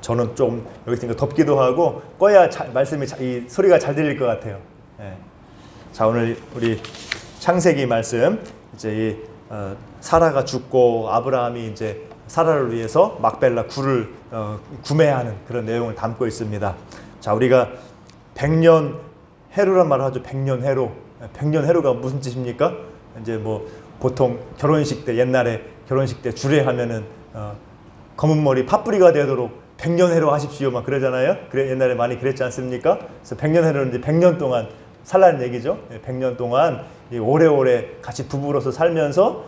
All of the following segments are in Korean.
저는 좀 여기 있으니까 덥기도 하고 꺼야 말씀이 이 소리가 잘 들릴 것 같아요. 자, 오늘 우리 창세기 말씀 이제 사라가 죽고 아브라함이 이제 사라를 위해서 막벨라 굴을 구매하는 그런 내용을 담고 있습니다. 자, 우리가 백년 해로란 말을 하죠. 백년 해로. 백년 해로가 무슨 뜻입니까? 이제 뭐 보통 결혼식 때 옛날에 결혼식 때 주례하면은 검은 머리 팥뿌리가 되도록 백년해로 하십시오 막 그러잖아요. 그래 옛날에 많이 그랬지 않습니까? 그래서 백년해로는 이제 100년 동안 살라는 얘기죠. 100년 동안 오래오래 같이 부부로서 살면서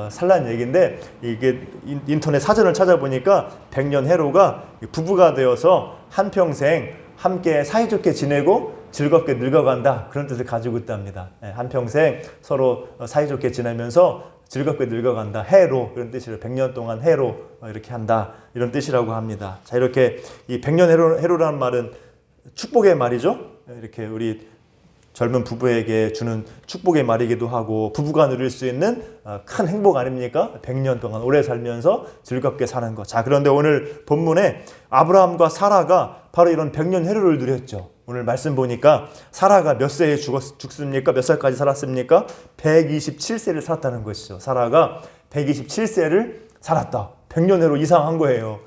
살라는 얘기인데, 이게 인터넷 사전을 찾아보니까 백년해로가 부부가 되어서 한평생 함께 사이좋게 지내고 즐겁게 늙어간다, 그런 뜻을 가지고 있답니다. 한평생 서로 사이좋게 지내면서 즐겁게 늙어간다. 해로, 그런 뜻이에요. 100년 동안 해로 이렇게 한다, 이런 뜻이라고 합니다. 자, 이렇게 이 100년 해로라는 말은 축복의 말이죠. 이렇게 우리 젊은 부부에게 주는 축복의 말이기도 하고, 부부가 누릴 수 있는 큰 행복 아닙니까? 100년 동안 오래 살면서 즐겁게 사는 것. 자, 그런데 오늘 본문에 아브라함과 사라가 바로 이런 100년 해로를 누렸죠. 오늘 말씀 보니까 사라가 몇 세에 죽습니까? 몇 살까지 살았습니까? 127세를 살았다는 것이죠. 사라가 127세를 살았다. 100년 해로 이상한 거예요.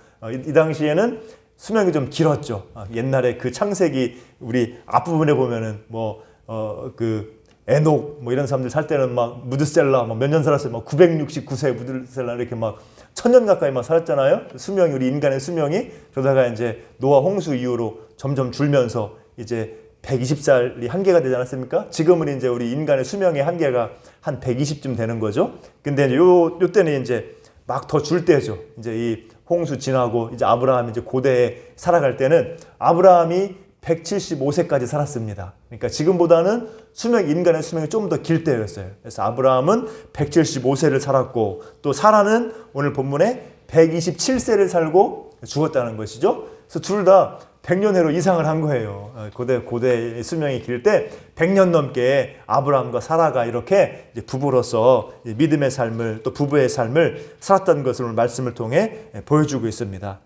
이 당시에는 수명이 좀 길었죠. 옛날에 그 창세기 우리 앞부분에 보면은 그 에녹 이런 사람들 살 때는 막 무드셀라 몇 년 살았어요. 막 969세 무드셀라 이렇게 막 1000년 가까이 막 살았잖아요. 수명이, 우리 인간의 수명이. 그러다가 이제 노아 홍수 이후로 점점 줄면서 이제 120살이 한계가 되지 않았습니까? 지금은 이제 우리 인간의 수명의 한계가 한 120쯤 되는 거죠. 근데 이제 요 때는 이제 막 더 줄 때죠. 이제 이 홍수 지나고 이제 아브라함이 이제 고대에 살아갈 때는 아브라함이 175세까지 살았습니다. 그러니까 지금보다는 인간의 수명이 좀 더 길 때였어요. 그래서 아브라함은 175세를 살았고, 또 사라는 오늘 본문에 127세를 살고 죽었다는 것이죠. 그래서 둘 다 100년 해로 이상을 한 거예요. 고대 수명이 길 때 100년 넘게 아브라함과 사라가 이렇게 이제 부부로서 믿음의 삶을, 또 부부의 삶을 살았다는 것을 오늘 말씀을 통해 보여주고 있습니다.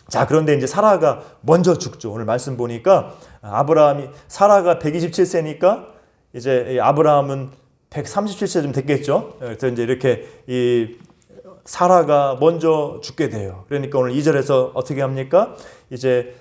자, 그런데 이제 사라가 먼저 죽죠. 오늘 말씀 보니까 사라가 127세니까 이제 아브라함은 137세쯤 됐겠죠. 그래서 이제 이렇게 사라가 먼저 죽게 돼요. 그러니까 오늘 2절에서 어떻게 합니까? 이제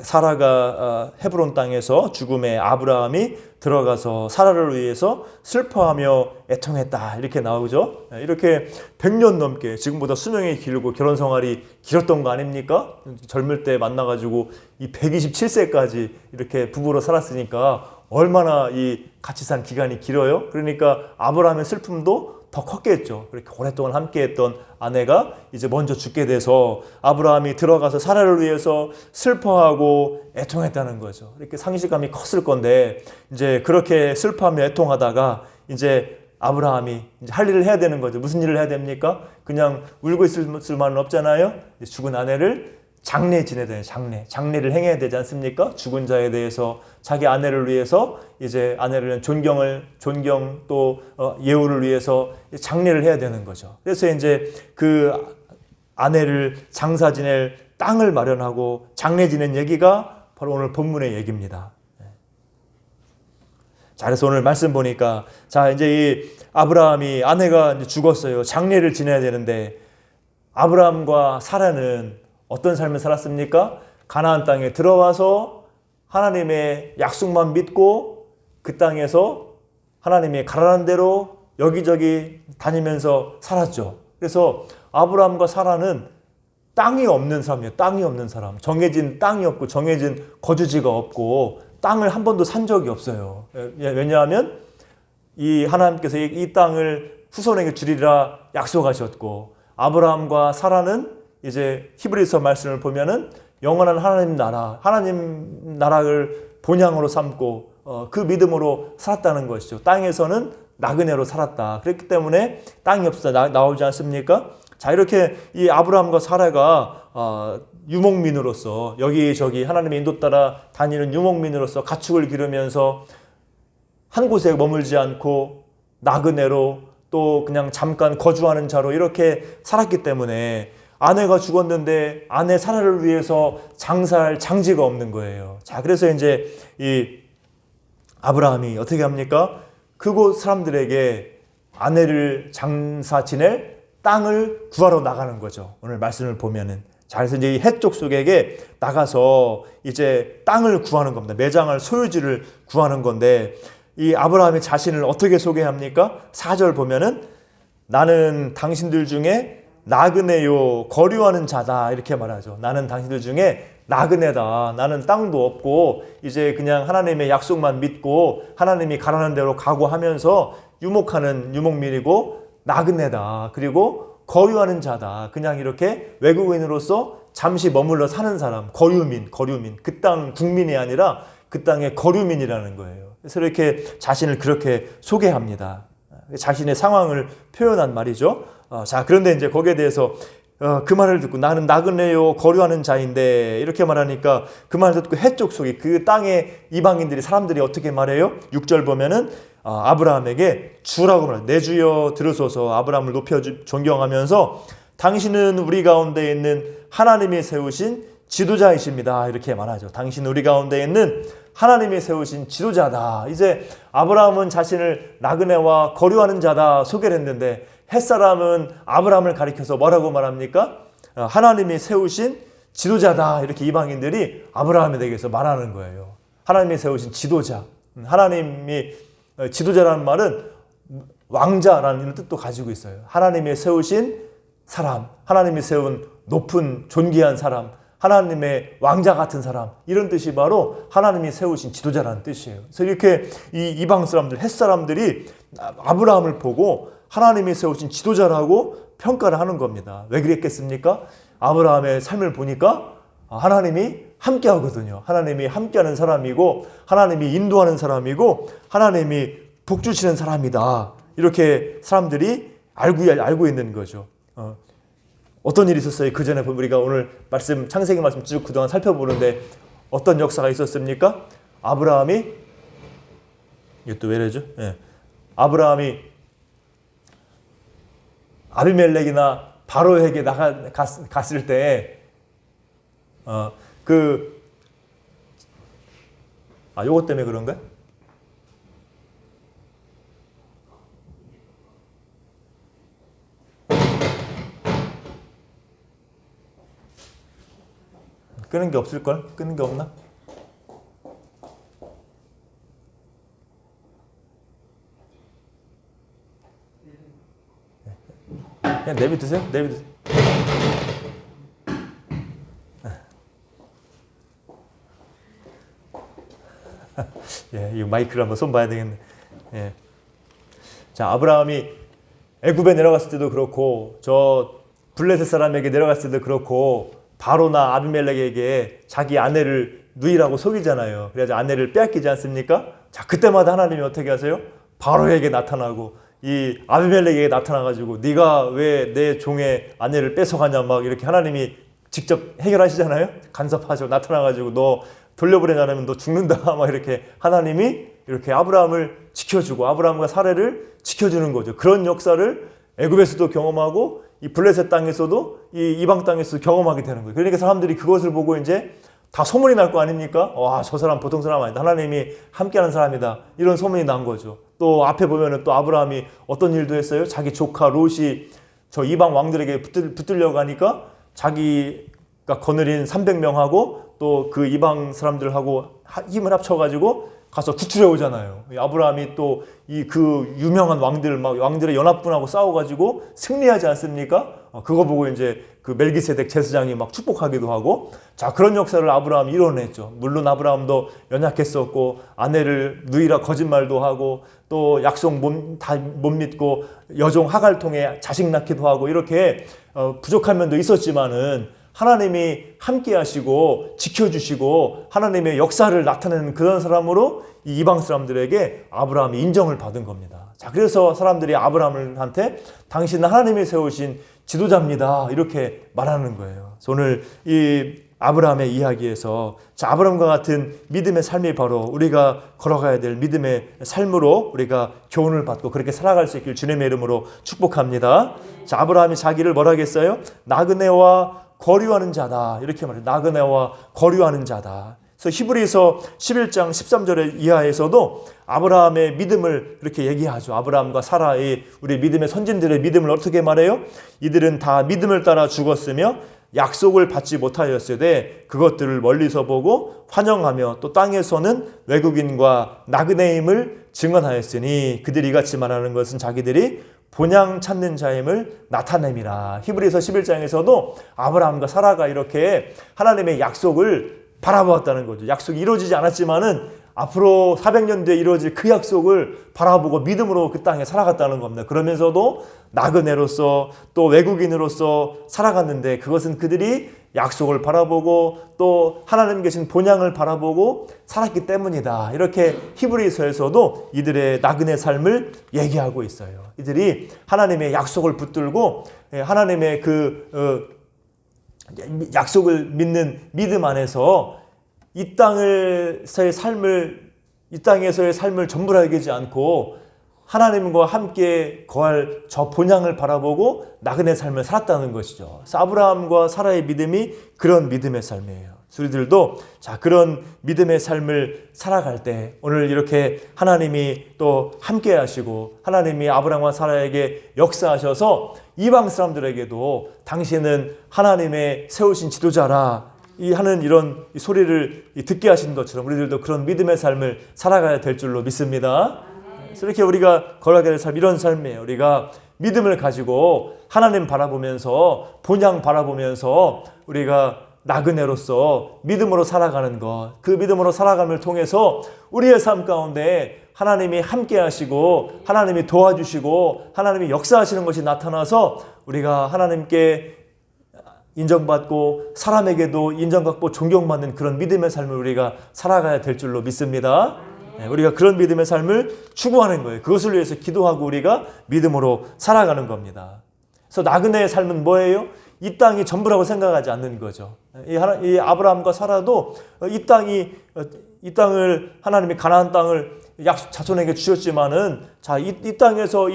사라가 헤브론 땅에서 죽음에 아브라함이 들어가서 사라를 위해서 슬퍼하며 애통했다, 이렇게 나오죠. 이렇게 100년 넘게, 지금보다 수명이 길고 결혼 생활이 길었던 거 아닙니까? 젊을 때 만나가지고 이 127세까지 이렇게 부부로 살았으니까 얼마나 이 같이 산 기간이 길어요. 그러니까 아브라함의 슬픔도 더 컸겠죠. 그렇게 오랫동안 함께했던 아내가 이제 먼저 죽게 돼서 아브라함이 들어가서 사라를 위해서 슬퍼하고 애통했다는 거죠. 이렇게 상실감이 컸을 건데, 이제 그렇게 슬퍼하며 애통하다가 이제 아브라함이 이제 할 일을 해야 되는 거죠. 무슨 일을 해야 됩니까? 그냥 울고 있을 수만은 없잖아요. 죽은 아내를 장례 지내야 되는 장례를 행해야 되지 않습니까? 죽은 자에 대해서 자기 아내를 위해서 이제 아내를 존경 또 예우를 위해서 장례를 해야 되는 거죠. 그래서 이제 그 아내를 장사 지낼 땅을 마련하고 장례 지낸 얘기가 바로 오늘 본문의 얘기입니다. 자, 그래서 오늘 말씀 보니까, 자, 이제 이 아브라함이, 아내가 이제 죽었어요. 장례를 지내야 되는데 아브라함과 사라는 어떤 삶을 살았습니까? 가나안 땅에 들어와서 하나님의 약속만 믿고 그 땅에서 하나님이 가라는 대로 여기저기 다니면서 살았죠. 그래서 아브라함과 사라는 땅이 없는 사람이에요. 땅이 없는 사람. 정해진 땅이 없고 정해진 거주지가 없고 땅을 한 번도 산 적이 없어요. 왜냐하면 이 하나님께서 이 땅을 후손에게 주리라 약속하셨고, 아브라함과 사라는 이제 히브리서 말씀을 보면은 영원한 하나님 나라를 본향으로 삼고 그 믿음으로 살았다는 것이죠. 땅에서는 나그네로 살았다. 그렇기 때문에 땅이 없어서 나오지 않습니까? 자, 이렇게 이 아브라함과 사라가 유목민으로서 여기저기 하나님의 인도 따라 다니는 유목민으로서 가축을 기르면서 한 곳에 머물지 않고 나그네로 또 그냥 잠깐 거주하는 자로 이렇게 살았기 때문에 아내가 죽었는데 아내 사라를 위해서 장사할 장지가 없는 거예요. 자, 그래서 이제 이 아브라함이 어떻게 합니까? 그곳 사람들에게 아내를 장사 지낼 땅을 구하러 나가는 거죠. 오늘 말씀을 보면은. 자, 그래서 이제 이 헷족 속에게 나가서 이제 땅을 구하는 겁니다. 매장을, 소유지를 구하는 건데, 이 아브라함이 자신을 어떻게 소개합니까? 4절 보면은 나는 당신들 중에 나그네요, 거류하는 자다, 이렇게 말하죠. 나는 당신들 중에 나그네다. 나는 땅도 없고 이제 그냥 하나님의 약속만 믿고 하나님이 가라는 대로 가고 하면서 유목하는 유목민이고 나그네다. 그리고 거류하는 자다. 그냥 이렇게 외국인으로서 잠시 머물러 사는 사람, 거류민. 그 땅 국민이 아니라 그 땅의 거류민이라는 거예요. 그래서 이렇게 자신을 그렇게 소개합니다. 자신의 상황을 표현한 말이죠. 자, 그런데 이제 거기에 대해서 그 말을 듣고 나는 나그네요, 거류하는 자인데, 이렇게 말하니까 그 말을 듣고 헷족 속에 그 땅의 이방인들이, 사람들이 어떻게 말해요? 6절 보면은 아브라함에게 주라고 말해요. 내 주여 들으소서. 아브라함을 높여 존경하면서 당신은 우리 가운데 있는 하나님이 세우신 지도자이십니다. 이렇게 말하죠. 당신은 우리 가운데 있는 하나님이 세우신 지도자다. 이제 아브라함은 자신을 나그네와 거류하는 자다 소개를 했는데, 햇사람은 아브라함을 가리켜서 뭐라고 말합니까? 하나님이 세우신 지도자다. 이렇게 이방인들이 아브라함에 대해서 말하는 거예요. 하나님이 세우신 지도자. 하나님이 지도자라는 말은 왕자라는 뜻도 가지고 있어요. 하나님이 세우신 사람, 하나님이 세운 높은 존귀한 사람, 하나님의 왕자 같은 사람, 이런 뜻이 바로 하나님이 세우신 지도자라는 뜻이에요. 그래서 이렇게 이 이방 사람들, 헷 사람들이 아브라함을 보고 하나님이 세우신 지도자라고 평가를 하는 겁니다. 왜 그랬겠습니까? 아브라함의 삶을 보니까 하나님이 함께 하거든요. 하나님이 함께하는 사람이고, 하나님이 인도하는 사람이고, 하나님이 복 주시는 사람이다. 이렇게 사람들이 알고 있는 거죠. 어떤 일이 있었어요? 그 전에 우리가 오늘 말씀, 창세기 말씀 쭉 그동안 살펴보는데 어떤 역사가 있었습니까? 아브라함이, 이것도 왜 이러죠? 예. 아브라함이 아비멜렉이나 바로에게 갔을 때, 요것 때문에 그런가요? 끄는 게 없을걸? 끄는 게 없나? 그냥 내비두세요. 예, 이 마이크를 한번 손봐야 되겠네. 예. 자, 아브라함이 애굽에 내려갔을 때도 그렇고, 저 블레셋 사람에게 내려갔을 때도 그렇고, 바로나 아비멜렉에게 자기 아내를 누이라고 속이잖아요. 그래서 아내를 빼앗기지 않습니까? 자, 그때마다 하나님이 어떻게 하세요? 바로에게 나타나고 이 아비멜렉에게 나타나가지고 네가 왜 내 종의 아내를 뺏어가냐 막 이렇게 하나님이 직접 해결하시잖아요. 간섭하죠. 나타나가지고 너 돌려보내지 않으면 너 죽는다 막 이렇게 하나님이 이렇게 아브라함을 지켜주고 아브라함과 사례를 지켜주는 거죠. 그런 역사를 애굽에서도 경험하고 이 블레셋 땅에서도 이 이방 땅에서도 경험하게 되는 거예요. 그러니까 사람들이 그것을 보고 이제 다 소문이 날 거 아닙니까? 와, 저 사람 보통 사람 아니다. 하나님이 함께하는 사람이다. 이런 소문이 난 거죠. 또 앞에 보면은 또 아브라함이 어떤 일도 했어요? 자기 조카 롯이 저 이방 왕들에게 붙들려고 하니까 자기가 거느린 300명하고 또 그 이방 사람들하고 힘을 합쳐가지고 가서 구출해 오잖아요. 아브라함이 또 이 그 유명한 왕들의 연합군하고 싸워가지고 승리하지 않습니까? 그거 보고 이제 그 멜기세덱 제사장이 막 축복하기도 하고, 자, 그런 역사를 아브라함이 이뤄냈죠. 물론 아브라함도 연약했었고 아내를 누이라 거짓말도 하고 또 약속 못 믿고 여종 하갈 통해 자식 낳기도 하고 이렇게 부족한 면도 있었지만은 하나님이 함께 하시고 지켜주시고 하나님의 역사를 나타내는 그런 사람으로 이 이방 사람들에게 아브라함이 인정을 받은 겁니다. 자, 그래서 사람들이 아브라함한테 당신은 하나님이 세우신 지도자입니다. 이렇게 말하는 거예요. 그래서 오늘 이 아브라함의 이야기에서 자, 아브라함과 같은 믿음의 삶이 바로 우리가 걸어가야 될 믿음의 삶으로 우리가 교훈을 받고 그렇게 살아갈 수 있길 주님의 이름으로 축복합니다. 자, 아브라함이 자기를 뭐라 하겠어요? 나그네와 거류하는 자다. 이렇게 말해요. 나그네와 거류하는 자다. 그래서 히브리서 11장 13절의 이하에서도 아브라함의 믿음을 이렇게 얘기하죠. 아브라함과 사라의 우리 믿음의 선진들의 믿음을 어떻게 말해요? 이들은 다 믿음을 따라 죽었으며 약속을 받지 못하였으되 그것들을 멀리서 보고 환영하며 또 땅에서는 외국인과 나그네임을 증언하였으니 그들이 이같이 말하는 것은 자기들이 본향 찾는 자임을 나타냄이라. 히브리서 11장에서도 아브라함과 사라가 이렇게 하나님의 약속을 바라보았다는 거죠. 약속이 이루어지지 않았지만은 앞으로 400년 뒤에 이루어질 그 약속을 바라보고 믿음으로 그 땅에 살아갔다는 겁니다. 그러면서도 나그네로서 또 외국인으로서 살아갔는데 그것은 그들이 약속을 바라보고 또 하나님 계신 본향을 바라보고 살았기 때문이다. 이렇게 히브리서에서도 이들의 나그네 삶을 얘기하고 있어요. 이들이 하나님의 약속을 붙들고 하나님의 약속을 믿는 믿음 안에서 이 땅에서의 삶을 전부라 여기지 않고 하나님과 함께 거할 저 본향을 바라보고 나그네 삶을 살았다는 것이죠. 그래서 아브라함과 사라의 믿음이 그런 믿음의 삶이에요. 우리들도 자, 그런 믿음의 삶을 살아갈 때 오늘 이렇게 하나님이 또 함께 하시고 하나님이 아브라함과 사라에게 역사하셔서 이방 사람들에게도 당신은 하나님의 세우신 지도자라 하는 이런 소리를 듣게 하신 것처럼 우리들도 그런 믿음의 삶을 살아가야 될 줄로 믿습니다. 그래서 이렇게 우리가 걸어가야 될 삶, 이런 삶이에요. 우리가 믿음을 가지고 하나님 바라보면서 본향 바라보면서 우리가 나그네로서 믿음으로 살아가는 것, 그 믿음으로 살아감을 통해서 우리의 삶 가운데 하나님이 함께 하시고 하나님이 도와주시고 하나님이 역사하시는 것이 나타나서 우리가 하나님께 인정받고 사람에게도 인정받고 존경받는 그런 믿음의 삶을 우리가 살아가야 될 줄로 믿습니다. 우리가 그런 믿음의 삶을 추구하는 거예요. 그것을 위해서 기도하고 우리가 믿음으로 살아가는 겁니다. 그래서 나그네의 삶은 뭐예요? 이 땅이 전부라고 생각하지 않는 거죠. 이 아브라함과 사라도 이 땅을 하나님이 가나안 땅을 약속 자손에게 주셨지만은 자, 이 땅에서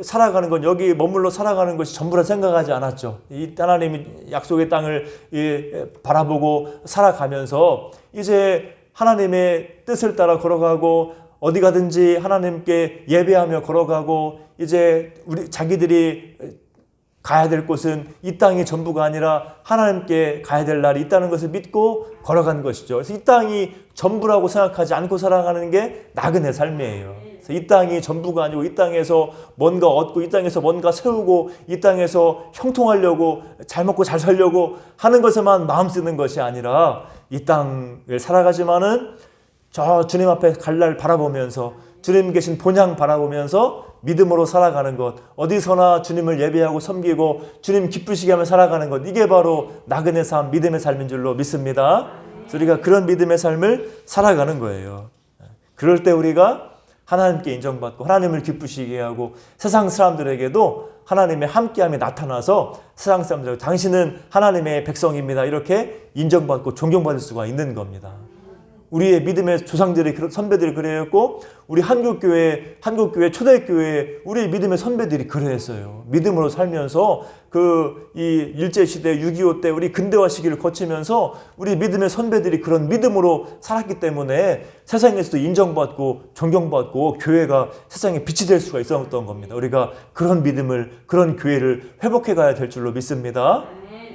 살아가는 건 여기 머물러 살아가는 것이 전부라 생각하지 않았죠. 이 하나님이 약속의 땅을 바라보고 살아가면서 이제 하나님의 뜻을 따라 걸어가고 어디 가든지 하나님께 예배하며 걸어가고 이제 자기들이 가야 될 곳은 이 땅이 전부가 아니라 하나님께 가야 될 날이 있다는 것을 믿고 걸어간 것이죠. 그래서 이 땅이 전부라고 생각하지 않고 살아가는 게 나그네 삶이에요. 그래서 이 땅이 전부가 아니고 이 땅에서 뭔가 얻고 이 땅에서 뭔가 세우고 이 땅에서 형통하려고 잘 먹고 잘 살려고 하는 것에만 마음 쓰는 것이 아니라 이 땅을 살아가지만은 저 주님 앞에 갈 날 바라보면서 주님 계신 본향 바라보면서 믿음으로 살아가는 것, 어디서나 주님을 예배하고 섬기고 주님 기쁘시게 하며 살아가는 것, 이게 바로 나그네 삶, 믿음의 삶인 줄로 믿습니다. 그래서 우리가 그런 믿음의 삶을 살아가는 거예요. 그럴 때 우리가 하나님께 인정받고 하나님을 기쁘시게 하고 세상 사람들에게도 하나님의 함께함이 나타나서 세상 사람들에게 당신은 하나님의 백성입니다, 이렇게 인정받고 존경받을 수가 있는 겁니다. 우리의 믿음의 조상들이, 선배들이 그랬고 우리 한국교회 초대교회 우리 믿음의 선배들이 그랬어요. 믿음으로 살면서 이 일제시대 6.25 때 우리 근대화 시기를 거치면서 우리 믿음의 선배들이 그런 믿음으로 살았기 때문에 세상에서도 인정받고 존경받고 교회가 세상에 빛이 될 수가 있었던 겁니다. 우리가 그런 믿음을, 그런 교회를 회복해 가야 될 줄로 믿습니다.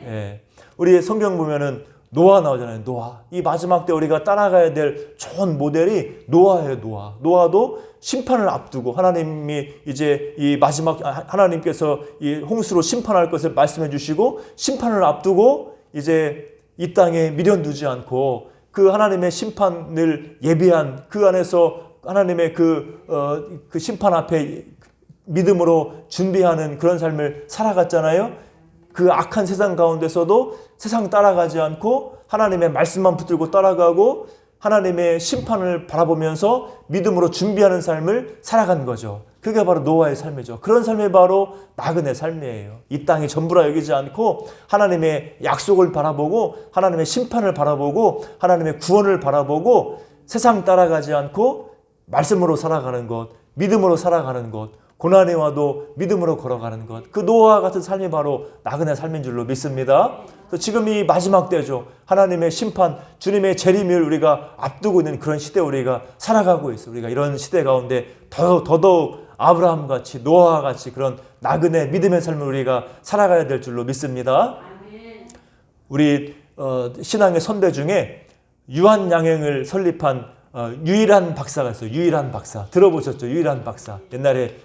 예. 우리 성경 보면은 노아 나오잖아요. 노아. 이 마지막 때 우리가 따라가야 될 좋은 모델이 노아예요. 노아도 심판을 앞두고 하나님이 이제 이 마지막 하나님께서 이 홍수로 심판할 것을 말씀해 주시고 심판을 앞두고 이제 이 땅에 미련 두지 않고 그 하나님의 심판을 예비한 그 안에서 하나님의 그 심판 앞에 믿음으로 준비하는 그런 삶을 살아갔잖아요. 그 악한 세상 가운데서도 세상 따라가지 않고 하나님의 말씀만 붙들고 따라가고 하나님의 심판을 바라보면서 믿음으로 준비하는 삶을 살아간 거죠. 그게 바로 노아의 삶이죠. 그런 삶이 바로 나그네 삶이에요. 이 땅이 전부라 여기지 않고 하나님의 약속을 바라보고 하나님의 심판을 바라보고 하나님의 구원을 바라보고 세상 따라가지 않고 말씀으로 살아가는 것, 믿음으로 살아가는 것, 고난이 와도 믿음으로 걸어가는 것, 그 노아와 같은 삶이 바로 나그네 삶인 줄로 믿습니다. 지금 이 마지막 때죠. 하나님의 심판, 주님의 재림을 우리가 앞두고 있는 그런 시대에 우리가 살아가고 있어요. 우리가 이런 시대 가운데 더더욱 아브라함 같이 노아와 같이 그런 나그네 믿음의 삶을 우리가 살아가야 될 줄로 믿습니다. 우리 신앙의 선배 중에 유한양행을 설립한 유일한 박사가 있어요. 유일한 박사. 들어보셨죠? 유일한 박사. 옛날에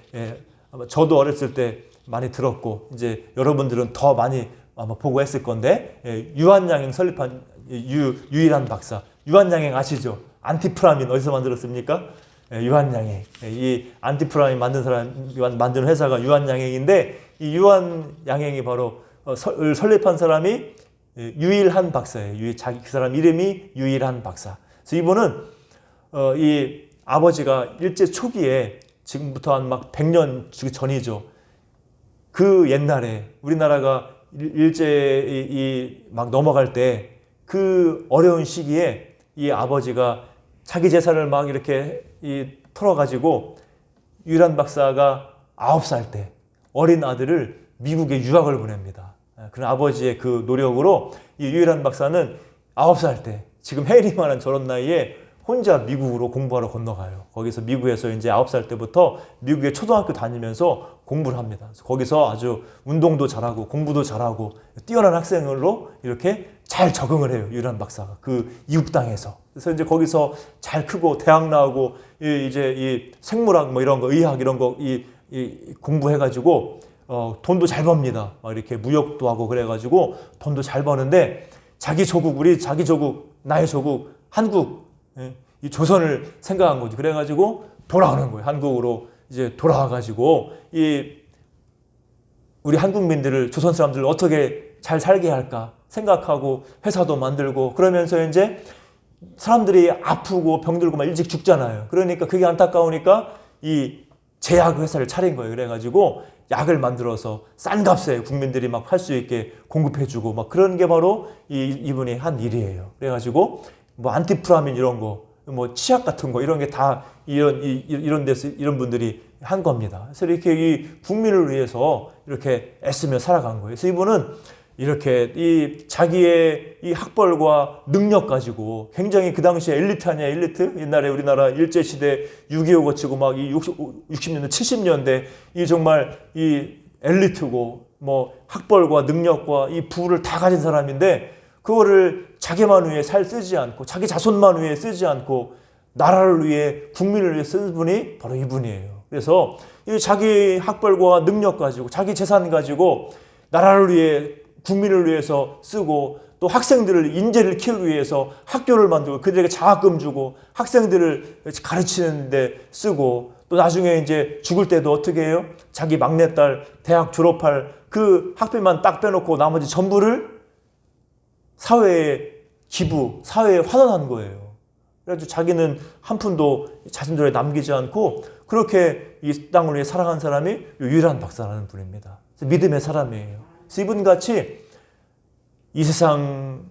저도 어렸을 때 많이 들었고 이제 여러분들은 더 많이 아마 보고 했을 건데 유한양행 설립한 유일한 박사. 유한양행 아시죠? 안티프라민 어디서 만들었습니까? 유한양행. 이 안티프라민 만든 사람 만든 회사가 유한양행인데 이 유한양행이 바로 설립한 사람이 유일한 박사예요. 자기 그 사람 이름이 유일한 박사. 그래서 이분은 이 아버지가 일제 초기에 지금부터 한 막 100년 전이죠. 그 옛날에 우리나라가 일제 막 넘어갈 때 그 어려운 시기에 이 아버지가 자기 재산을 막 이렇게 털어가지고 유일한 박사가 9살 때 어린 아들을 미국에 유학을 보냅니다. 그런 아버지의 그 노력으로 이 유일한 박사는 9살 때 지금 혜린이만한 저런 나이에 혼자 미국으로 공부하러 건너가요. 거기서 미국에서 이제 9살 때부터 미국에 초등학교 다니면서 공부를 합니다. 거기서 아주 운동도 잘하고 공부도 잘하고 뛰어난 학생으로 이렇게 잘 적응을 해요. 유일한 박사가 그 이국 땅에서. 그래서 이제 거기서 잘 크고 대학 나오고 이제 이 생물학 뭐 이런 거 의학 이런 거 공부해가지고 돈도 잘 법니다. 막 이렇게 무역도 하고 그래가지고 돈도 잘 버는데 자기 조국 나의 조국 한국 이 조선을 생각한 거지. 그래가지고 돌아오는 거예요. 한국으로 이제 돌아와가지고 우리 한국민들을 조선 사람들을 어떻게 잘 살게 할까 생각하고 회사도 만들고 그러면서 이제 사람들이 아프고 병들고 막 일찍 죽잖아요. 그러니까 그게 안타까우니까 이 제약 회사를 차린 거예요. 그래가지고 약을 만들어서 싼 값에 국민들이 막 할 수 있게 공급해주고 막 그런 게 바로 이분이 한 일이에요. 그래가지고 뭐 안티프라민 이런 거, 뭐 치약 같은 거 이런 게 다 이런 데서 이런 분들이 한 겁니다. 그래서 이렇게 이 국민을 위해서 이렇게 애쓰며 살아간 거예요. 그래서 이분은 이렇게 이 자기의 이 학벌과 능력 가지고 굉장히 그 당시에 엘리트 아니야, 엘리트? 옛날에 우리나라 일제시대 6.25 거치고 막 이 60년대, 70년대 이 정말 이 엘리트고 뭐 학벌과 능력과 이 부를 다 가진 사람인데 그거를 자기만 위해 쓰지 않고 자기 자손만 위해 쓰지 않고 나라를 위해 국민을 위해 쓰는 분이 바로 이분이에요. 그래서 이 자기 학벌과 능력 가지고 자기 재산 가지고 나라를 위해 국민을 위해서 쓰고 또 학생들을 인재를 키우기 위해서 학교를 만들고 그들에게 장학금 주고 학생들을 가르치는 데 쓰고 또 나중에 이제 죽을 때도 어떻게 해요? 자기 막내딸 대학 졸업할 그 학비만 딱 빼놓고 나머지 전부를 사회에 기부, 사회에 환원한 거예요. 그래서 자기는 한 푼도 자신들에 남기지 않고 그렇게 이 땅을 위해 살아간 사람이 유일한 박사라는 분입니다. 믿음의 사람이에요. 그래서 이분같이 이 세상에서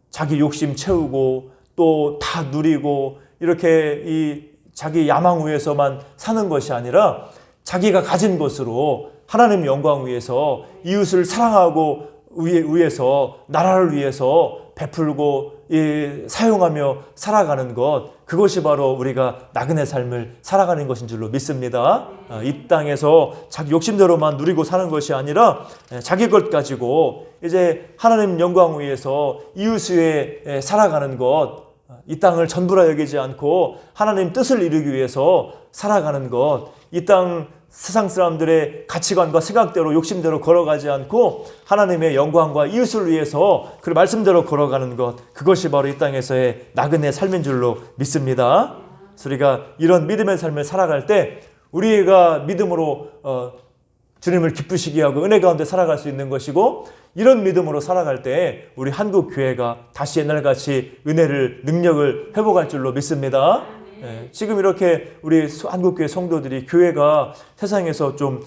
자기 욕심 채우고 또 다 누리고 이렇게 이 자기 야망 위해서만 사는 것이 아니라 자기가 가진 것으로 하나님 영광 위해서 이웃을 사랑하고 위해서 나라를 위해서 베풀고 사용하며 살아가는 것, 그것이 바로 우리가 나그네 삶을 살아가는 것인 줄로 믿습니다. 이 땅에서 자기 욕심대로만 누리고 사는 것이 아니라 자기 것 가지고 이제 하나님 영광 위해서 이웃 위해 살아가는 것, 이 땅을 전부라 여기지 않고 하나님 뜻을 이루기 위해서 살아가는 것, 이 땅 세상 사람들의 가치관과 생각대로 욕심대로 걸어가지 않고 하나님의 영광과 이웃을 위해서 그 말씀대로 걸어가는 것, 그것이 바로 이 땅에서의 나그네 삶인 줄로 믿습니다. 그래서 우리가 이런 믿음의 삶을 살아갈 때 우리가 믿음으로 주님을 기쁘시게 하고 은혜 가운데 살아갈 수 있는 것이고, 이런 믿음으로 살아갈 때 우리 한국 교회가 다시 옛날같이 은혜를 능력을 회복할 줄로 믿습니다. 예, 지금 이렇게 우리 한국교회 성도들이 교회가 세상에서 좀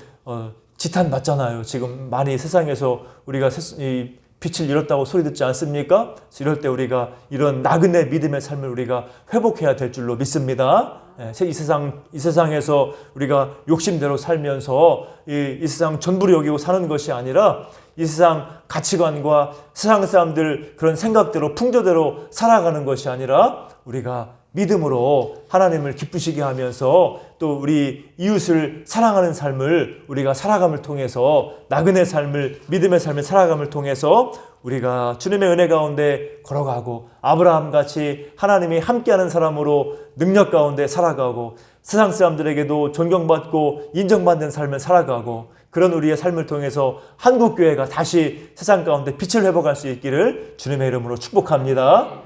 지탄받잖아요. 지금 많이 세상에서 우리가 이 빛을 잃었다고 소리 듣지 않습니까? 이럴 때 우리가 이런 나그네 믿음의 삶을 우리가 회복해야 될 줄로 믿습니다. 이 세상에서 우리가 욕심대로 살면서 이 세상 전부를 여기고 사는 것이 아니라 이 세상 가치관과 세상 사람들 그런 생각대로 풍조대로 살아가는 것이 아니라 우리가 믿음으로 하나님을 기쁘시게 하면서 또 우리 이웃을 사랑하는 삶을 우리가 살아감을 통해서 나그네 삶을 믿음의 삶을 살아감을 통해서 우리가 주님의 은혜 가운데 걸어가고 아브라함같이 하나님이 함께하는 사람으로 능력 가운데 살아가고 세상 사람들에게도 존경받고 인정받는 삶을 살아가고 그런 우리의 삶을 통해서 한국교회가 다시 세상 가운데 빛을 회복할 수 있기를 주님의 이름으로 축복합니다.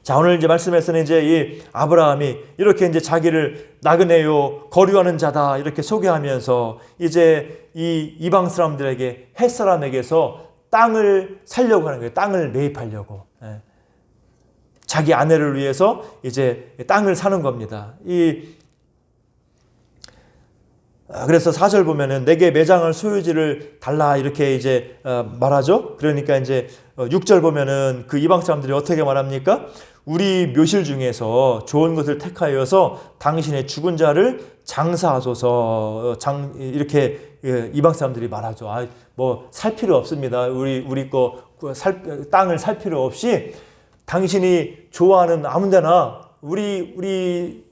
자, 오늘 이제 말씀에서는 이제 이 아브라함이 이렇게 이제 자기를 나그네요, 거류하는 자다 이렇게 소개하면서 이제 이 이방 사람들에게 헷 사람에게서 땅을 살려고 하는 거예요. 땅을 매입하려고. 자기 아내를 위해서 이제 땅을 사는 겁니다. 그래서 4절 보면은 내게 매장을 소유지를 달라 이렇게 이제 말하죠. 그러니까 이제 6절 보면은 그 이방 사람들이 어떻게 말합니까? 우리 묘실 중에서 좋은 것을 택하여서 당신의 죽은 자를 장사하소서. 이렇게 이방 사람들이 말하죠. 뭐 살 필요 없습니다. 우리 땅을 살 필요 없이 당신이 좋아하는 아무데나 우리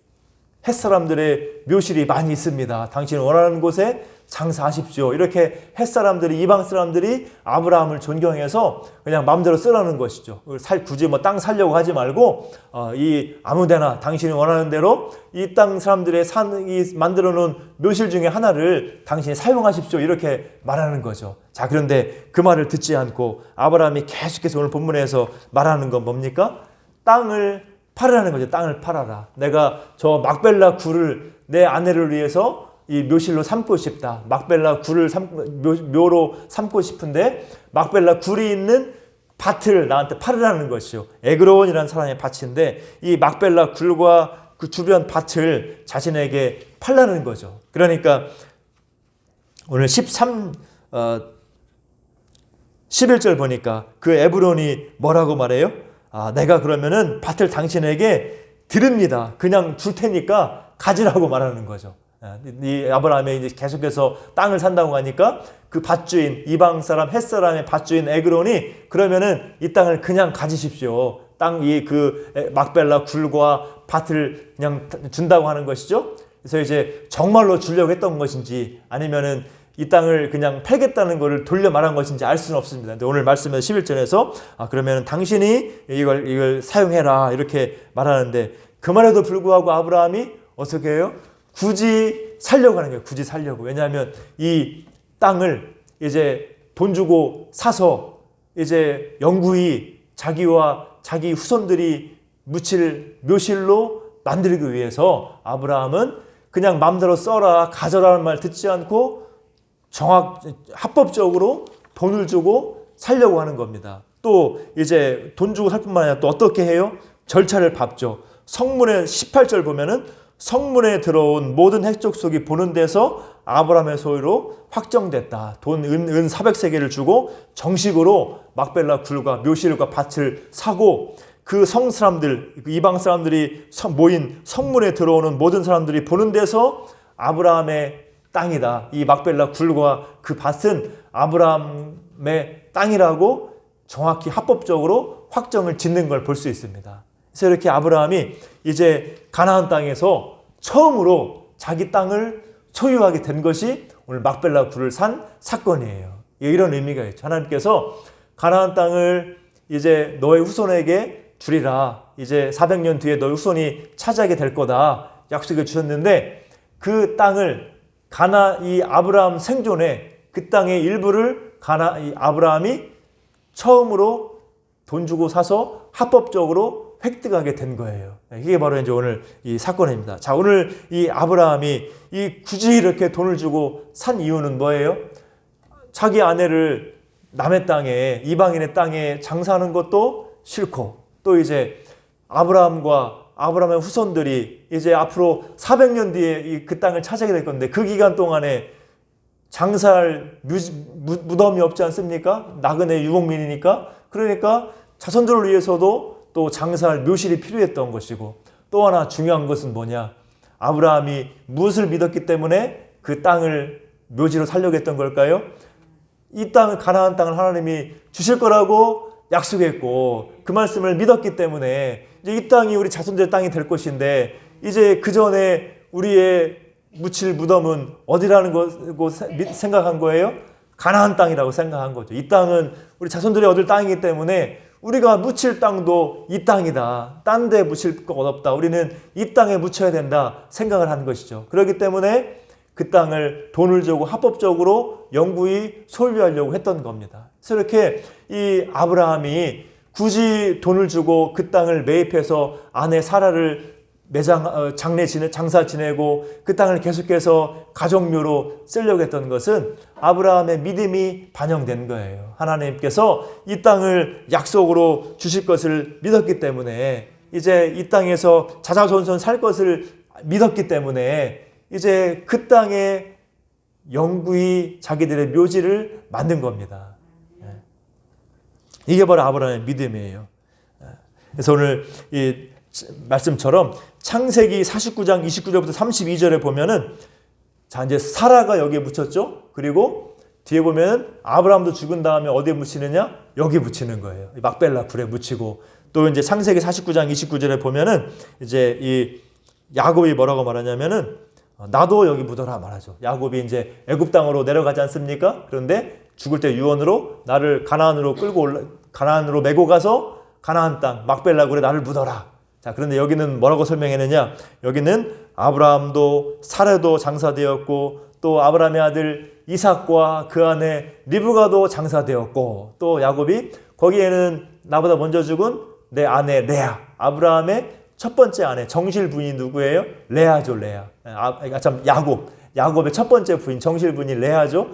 햇사람들의 묘실이 많이 있습니다. 당신이 원하는 곳에 장사하십시오. 이렇게 햇사람들이 이방 사람들이 아브라함을 존경해서 그냥 마음대로 쓰라는 것이죠. 굳이 뭐 땅 살려고 하지 말고 이 아무데나 당신이 원하는 대로 이 땅 사람들의 만들어 놓은 묘실 중에 하나를 당신이 사용하십시오. 이렇게 말하는 거죠. 자, 그런데 그 말을 듣지 않고 아브라함이 계속해서 오늘 본문에서 말하는 건 뭡니까? 땅을 팔으라는 거죠. 땅을 팔아라. 내가 저 막벨라 굴을 내 아내를 위해서 이 묘실로 삼고 싶다. 막벨라 굴을 묘로 삼고 싶은데 막벨라 굴이 있는 밭을 나한테 팔으라는 것이요. 에그론이라는 사람의 밭인데 이 막벨라 굴과 그 주변 밭을 자신에게 팔라는 거죠. 그러니까 오늘 11절 보니까 그 에브론이 뭐라고 말해요? 내가 그러면은 밭을 당신에게 드립니다. 그냥 줄 테니까 가지라고 말하는 거죠. 이 아브라함이 이제 계속해서 땅을 산다고 하니까 그 밭주인, 이방 사람, 헷 사람의 밭주인 에그론이 그러면은 이 땅을 그냥 가지십시오. 그 막벨라 굴과 밭을 그냥 준다고 하는 것이죠. 그래서 이제 정말로 주려고 했던 것인지 아니면은 이 땅을 그냥 팔겠다는 것을 돌려 말한 것인지 알 수는 없습니다. 근데 오늘 말씀에서 11절에서 그러면 당신이 이걸 사용해라 이렇게 말하는데 그 말에도 불구하고 아브라함이 어떻게 해요? 굳이 살려고 하는 거예요. 굳이 살려고. 왜냐하면 이 땅을 이제 돈 주고 사서 이제 영구히 자기와 자기 후손들이 묻힐 묘실로 만들기 위해서 아브라함은 그냥 마음대로 써라 가져라는 말 듣지 않고 합법적으로 돈을 주고 살려고 하는 겁니다. 또 이제 돈 주고 살 뿐만 아니라 또 어떻게 해요? 절차를 밟죠. 성문에 18절 보면은 성문에 들어온 모든 핵족속이 보는 데서 아브라함의 소유로 확정됐다. 은 400세겔을 주고 정식으로 막벨라 굴과 묘실과 밭을 사고 그 성 사람들, 이방 사람들이 모인 성문에 들어오는 모든 사람들이 보는 데서 아브라함의 땅이다. 이 막벨라 굴과 그 밭은 아브라함의 땅이라고 정확히 합법적으로 확정을 짓는 걸 볼 수 있습니다. 그래서 이렇게 아브라함이 이제 가나안 땅에서 처음으로 자기 땅을 소유하게 된 것이 오늘 막벨라 굴을 산 사건이에요. 이런 의미가 있죠. 하나님께서 가나안 땅을 이제 너의 후손에게 주리라. 이제 400년 뒤에 너의 후손이 차지하게 될 거다. 약속을 주셨는데 그 땅을 이 아브라함 생존에 그 땅의 일부를 이 아브라함이 처음으로 돈 주고 사서 합법적으로 획득하게 된 거예요. 이게 바로 이제 오늘 이 사건입니다. 자, 오늘 이 아브라함이 굳이 이렇게 돈을 주고 산 이유는 뭐예요? 자기 아내를 남의 땅에, 이방인의 땅에 장사하는 것도 싫고, 또 이제 아브라함과 아브라함의 후손들이 이제 앞으로 400년 뒤에 그 땅을 차지하게 될 건데 그 기간 동안에 장사할 무덤이 없지 않습니까? 나그네 유목민이니까. 그러니까 자손들을 위해서도 또 장사할 묘실이 필요했던 것이고, 또 하나 중요한 것은 뭐냐? 아브라함이 무엇을 믿었기 때문에 그 땅을 묘지로 살려고 했던 걸까요? 이 땅을, 가나안 땅을 하나님이 주실 거라고 약속했고 그 말씀을 믿었기 때문에 이제 이 땅이 우리 자손들의 땅이 될 것인데, 이제 그 전에 우리의 묻힐 무덤은 어디라는 거 생각한 거예요? 가나안 땅이라고 생각한 거죠. 이 땅은 우리 자손들이 얻을 땅이기 때문에 우리가 묻힐 땅도 이 땅이다. 딴 데 묻힐 거 없다. 우리는 이 땅에 묻혀야 된다 생각을 한 것이죠. 그렇기 때문에 그 땅을 돈을 주고 합법적으로 영구히 소유하려고 했던 겁니다. 그래서 이렇게 이 아브라함이 굳이 돈을 주고 그 땅을 매입해서 아내 사라를 장사 지내고 그 땅을 계속해서 가족묘로 쓰려고 했던 것은 아브라함의 믿음이 반영된 거예요. 하나님께서 이 땅을 약속으로 주실 것을 믿었기 때문에, 이제 이 땅에서 자자손손 살 것을 믿었기 때문에 이제 그 땅에 영구히 자기들의 묘지를 만든 겁니다. 이게 바로 아브라함의 믿음이에요. 그래서 오늘 이 말씀처럼 창세기 49장 29절부터 32절에 보면은, 자, 이제 사라가 여기에 묻혔죠. 그리고 뒤에 보면 아브라함도 죽은 다음에 어디에 묻히느냐? 여기 묻히는 거예요. 막벨라 굴에 묻히고, 또 이제 창세기 49장 29절에 보면은 이제 이 야곱이 뭐라고 말하냐면은 나도 여기 묻어라 말하죠. 야곱이 이제 애굽 땅으로 내려가지 않습니까? 그런데 죽을 때 유언으로 나를 가나안으로 메고 가서 가나안 땅 막벨라 굴에 나를 묻어라. 자, 그런데 여기는 뭐라고 설명했느냐? 여기는 아브라함도 사라도 장사되었고, 또 아브라함의 아들 이삭과 그 아내 리브가도 장사되었고, 또 야곱이 거기에는 나보다 먼저 죽은 내 아내 레아, 아브라함의 첫 번째 아내, 정실 부인이 누구예요? 레아죠, 레아. 야곱의 첫 번째 부인, 정실 부인이 레아죠.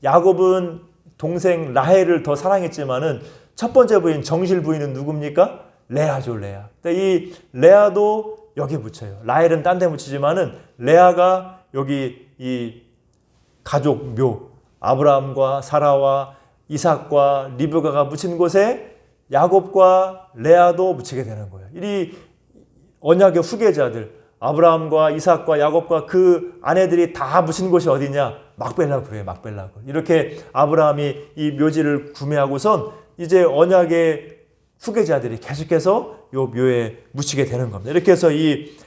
야곱은 동생 라헬을 더 사랑했지만은 첫 번째 부인, 정실 부인은 누굽니까? 레아죠, 레아. 이 레아도 여기 묻혀요. 라헬은 딴 데 묻히지만은 레아가 여기 이 가족 묘, 아브라함과 사라와 이삭과 리브가가 묻힌 곳에 야곱과 레아도 묻히게 되는 거예요. 이 언약의 후계자들, 아브라함과 이삭과 야곱과 그 아내들이 다 묻힌 곳이 어디냐? 막벨라 굴이에요, 막벨라 굴. 이렇게 아브라함이 이 묘지를 구매하고선 이제 언약의 후계자들이 계속해서 요 묘에 묻히게 되는 겁니다. 이렇게 해서 이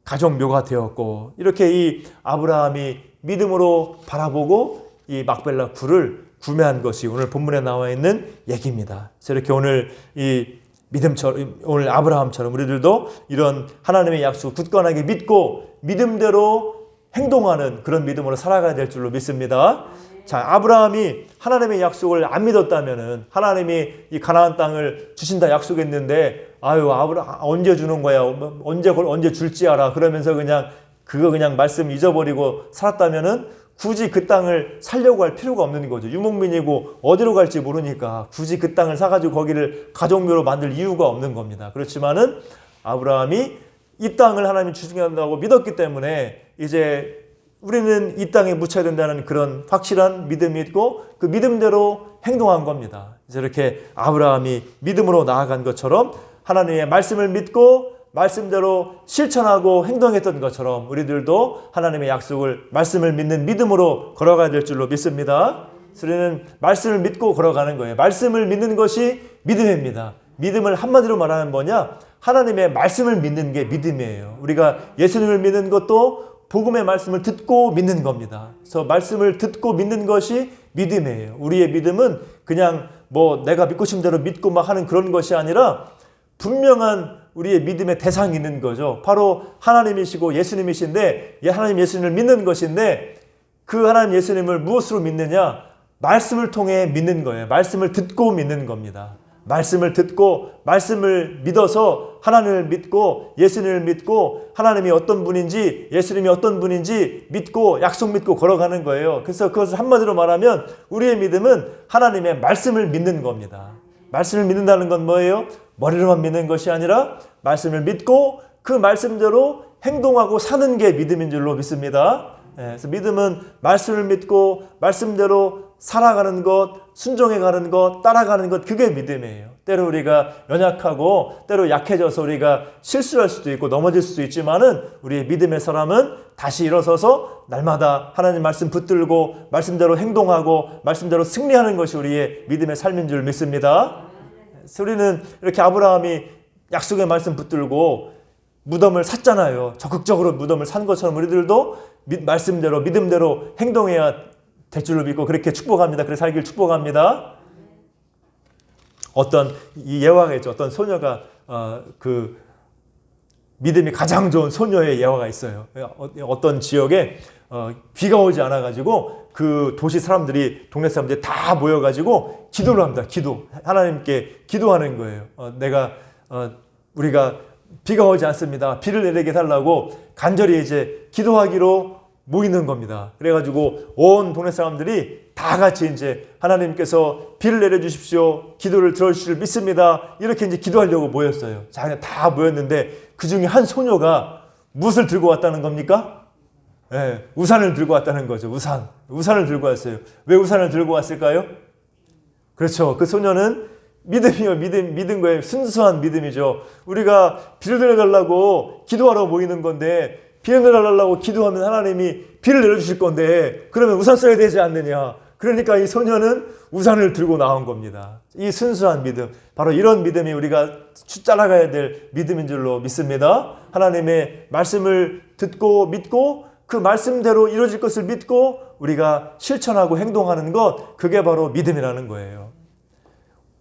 가족 묘가 되었고, 이렇게 이 아브라함이 믿음으로 바라보고 이 막벨라 굴을 구매한 것이 오늘 본문에 나와 있는 얘기입니다. 그래서 이렇게 오늘 이 믿음처럼, 오늘 아브라함처럼 우리들도 이런 하나님의 약속을 굳건하게 믿고 믿음대로 행동하는 그런 믿음으로 살아가야 될 줄로 믿습니다. 자, 아브라함이 하나님의 약속을 안 믿었다면은, 하나님이 이 가나안 땅을 주신다 약속했는데, 아유, 아브라함 언제 주는 거야? 언제 줄지 알아? 그러면서 그냥 말씀 잊어버리고 살았다면은 굳이 그 땅을 살려고 할 필요가 없는 거죠. 유목민이고 어디로 갈지 모르니까 굳이 그 땅을 사가지고 거기를 가족묘로 만들 이유가 없는 겁니다. 그렇지만은 아브라함이 이 땅을 하나님이 주신다고 믿었기 때문에 이제 우리는 이 땅에 묻혀야 된다는 그런 확실한 믿음이 있고 그 믿음대로 행동한 겁니다. 그래서 이렇게 아브라함이 믿음으로 나아간 것처럼 하나님의 말씀을 믿고 말씀대로 실천하고 행동했던 것처럼 우리들도 하나님의 약속을, 말씀을 믿는 믿음으로 걸어가야 될 줄로 믿습니다. 우리는 말씀을 믿고 걸어가는 거예요. 말씀을 믿는 것이 믿음입니다. 믿음을 한마디로 말하면 뭐냐? 하나님의 말씀을 믿는 게 믿음이에요. 우리가 예수님을 믿는 것도 복음의 말씀을 듣고 믿는 겁니다. 그래서 말씀을 듣고 믿는 것이 믿음이에요. 우리의 믿음은 그냥 내가 믿고 싶은 대로 믿고 막 하는 그런 것이 아니라 분명한 우리의 믿음의 대상이 있는 거죠. 바로 하나님이시고 예수님이신데, 하나님 예수님을 믿는 것인데, 그 하나님 예수님을 무엇으로 믿느냐? 말씀을 통해 믿는 거예요. 말씀을 듣고 믿는 겁니다. 말씀을 듣고 말씀을 믿어서 하나님을 믿고 예수님을 믿고 하나님이 어떤 분인지 예수님이 어떤 분인지 믿고 약속 믿고 걸어가는 거예요. 그래서 그것을 한마디로 말하면 우리의 믿음은 하나님의 말씀을 믿는 겁니다. 말씀을 믿는다는 건 뭐예요? 머리로만 믿는 것이 아니라 말씀을 믿고 그 말씀대로 행동하고 사는 게 믿음인 줄로 믿습니다. 그래서 믿음은 말씀을 믿고 말씀대로 살아가는 것, 순종해가는 것, 따라가는 것, 그게 믿음이에요. 때로 우리가 연약하고 때로 약해져서 우리가 실수할 수도 있고 넘어질 수도 있지만은 우리의 믿음의 사람은 다시 일어서서 날마다 하나님 말씀 붙들고 말씀대로 행동하고 말씀대로 승리하는 것이 우리의 믿음의 삶인 줄 믿습니다. 그래서 우리는 이렇게 아브라함이 약속의 말씀 붙들고 무덤을 샀잖아요. 적극적으로 무덤을 산 것처럼 우리들도 말씀대로 믿음대로 행동해야 될 줄로 믿고 그렇게 축복합니다. 그렇게 살길 축복합니다. 어떤 이 예화가 있죠. 어떤 소녀가 그 믿음이 가장 좋은 소녀의 예화가 있어요. 어떤 지역에 비가 오지 않아 가지고 그 도시 사람들이 동네 사람들이 다 모여 가지고 기도를 합니다. 기도. 하나님께 기도하는 거예요. 우리가 비가 오지 않습니다. 비를 내리게 해달라고 간절히 이제 기도하기로 모이는 겁니다. 그래가지고 온 동네 사람들이 다 같이 이제 하나님께서 비를 내려주십시오. 기도를 들어주실 줄 믿습니다. 이렇게 이제 기도하려고 모였어요. 자, 그냥 다 모였는데 그 중에 한 소녀가 무엇을 들고 왔다는 겁니까? 네, 우산을 들고 왔다는 거죠. 우산을 들고 왔어요. 왜 우산을 들고 왔을까요? 그렇죠. 그 소녀는 믿음이요. 믿은 거예요. 순수한 믿음이죠. 우리가 비를 내려달라고 기도하러 모이는 건데 비를 내려달라고 기도하면 하나님이 비를 내려주실 건데 그러면 우산 써야 되지 않느냐. 그러니까 이 소녀는 우산을 들고 나온 겁니다. 이 순수한 믿음, 바로 이런 믿음이 우리가 따라가야 될 믿음인 줄로 믿습니다. 하나님의 말씀을 듣고 믿고 그 말씀대로 이루어질 것을 믿고 우리가 실천하고 행동하는 것, 그게 바로 믿음이라는 거예요.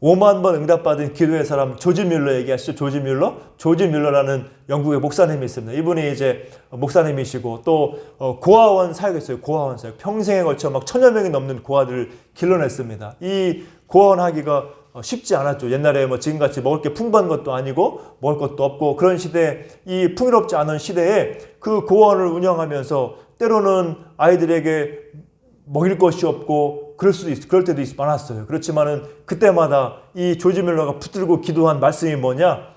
5만 번 응답받은 기도의 사람 조지 뮬러 얘기하시죠. 조지 뮬러라는 영국의 목사님이 있습니다. 이분이 이제 목사님이시고 또 고아원 사역했어요. 고아원 사역. 평생에 걸쳐 막 1000여 명이 넘는 고아들을 길러냈습니다. 이 고아원 하기가 쉽지 않았죠. 옛날에 뭐 지금같이 먹을 게 풍부한 것도 아니고 먹을 것도 없고 그런 시대에, 이 풍요롭지 않은 시대에 그 고아원을 운영하면서 때로는 아이들에게 먹일 것이 없고 그럴 때도 많았어요. 그렇지만은 그때마다 이 조지 뮬러가 붙들고 기도한 말씀이 뭐냐?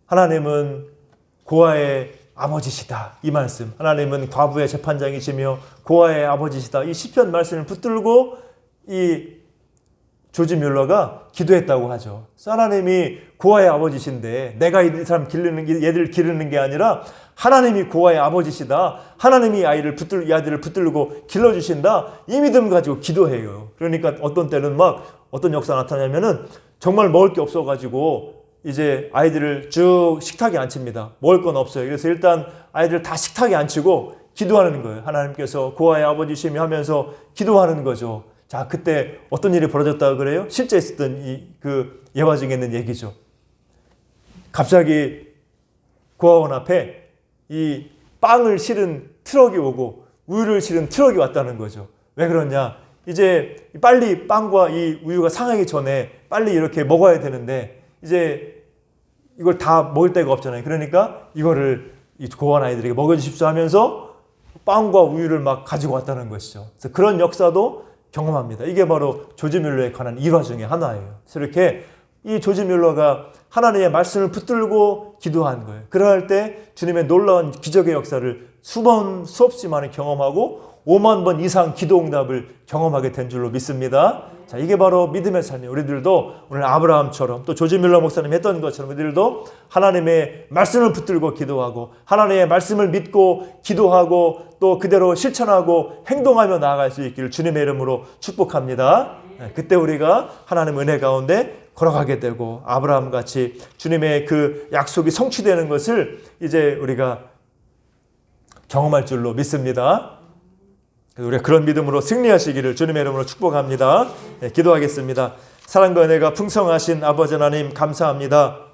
하나님은 고아의 아버지시다. 이 말씀. 하나님은 과부의 재판장이시며 고아의 아버지시다. 이 시편 말씀을 붙들고 이 조지 뮬러가 기도했다고 하죠. 하나님이 고아의 아버지신데 내가 이 사람 얘들 기르는 게 아니라 하나님이 고아의 아버지시다. 하나님이 이 아이들을 붙들고 길러주신다. 이 믿음 가지고 기도해요. 그러니까 어떤 때는 막 어떤 역사가 나타나면은 정말 먹을 게 없어가지고 이제 아이들을 쭉 식탁에 앉힙니다. 먹을 건 없어요. 그래서 일단 아이들을 다 식탁에 앉히고 기도하는 거예요. 하나님께서 고아의 아버지시며 하면서 기도하는 거죠. 자, 그때 어떤 일이 벌어졌다고 그래요? 실제 있었던 그 예화 중에 있는 얘기죠. 갑자기 고아원 앞에 이 빵을 실은 트럭이 오고 우유를 실은 트럭이 왔다는 거죠. 왜 그러냐? 이제 빨리 빵과 이 우유가 상하기 전에 빨리 이렇게 먹어야 되는데 이제 이걸 다 먹을 데가 없잖아요. 그러니까 이거를 이 고아원 아이들에게 먹여주십시오 하면서 빵과 우유를 막 가지고 왔다는 것이죠. 그래서 그런 역사도 경험합니다. 이게 바로 조지 뮬러에 관한 일화 중에 하나예요. 그래서 이렇게 이 조지 뮬러가 하나님의 말씀을 붙들고 기도한 거예요. 그럴 때 주님의 놀라운 기적의 역사를 수없이 많이 경험하고 5만 번 이상 기도 응답을 경험하게 된 줄로 믿습니다. 자, 이게 바로 믿음의 삶이에요. 우리들도 오늘 아브라함처럼 또 조지 뮬러 목사님이 했던 것처럼 우리들도 하나님의 말씀을 붙들고 기도하고 하나님의 말씀을 믿고 기도하고 또 그대로 실천하고 행동하며 나아갈 수 있기를 주님의 이름으로 축복합니다. 그때 우리가 하나님의 은혜 가운데 걸어가게 되고 아브라함같이 주님의 그 약속이 성취되는 것을 이제 우리가 경험할 줄로 믿습니다. 우리가 그런 믿음으로 승리하시기를 주님의 이름으로 축복합니다. 기도하겠습니다. 사랑과 은혜가 풍성하신 아버지 하나님 감사합니다.